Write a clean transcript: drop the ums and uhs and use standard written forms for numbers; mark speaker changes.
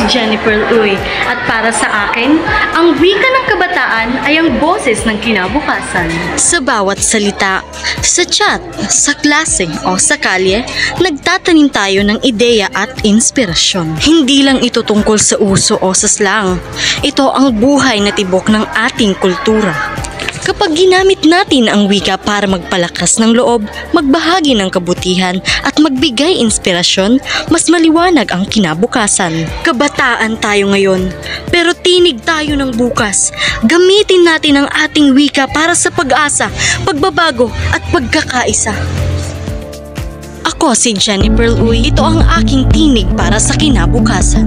Speaker 1: Jennifer Uy at para sa akin, ang wika ng kabataan ay ang boses ng kinabukasan. Sa bawat salita, sa chat, sa klase o sa kalye, nagtatanim tayo ng ideya at inspirasyon. Hindi lang ito tungkol sa uso o sa slang. Ito ang buhay na tibok ng ating kultura. Kapag ginamit natin ang wika para magpalakas ng loob, magbahagi ng kabutihan at magbigay inspirasyon, mas maliwanag ang kinabukasan. Kabataan tayo ngayon, pero tinig tayo ng bukas. Gamitin natin ang ating wika para sa pag-asa, pagbabago at pagkakaisa. Ako si Jennifer Uy. Ito ang aking tinig para sa kinabukasan.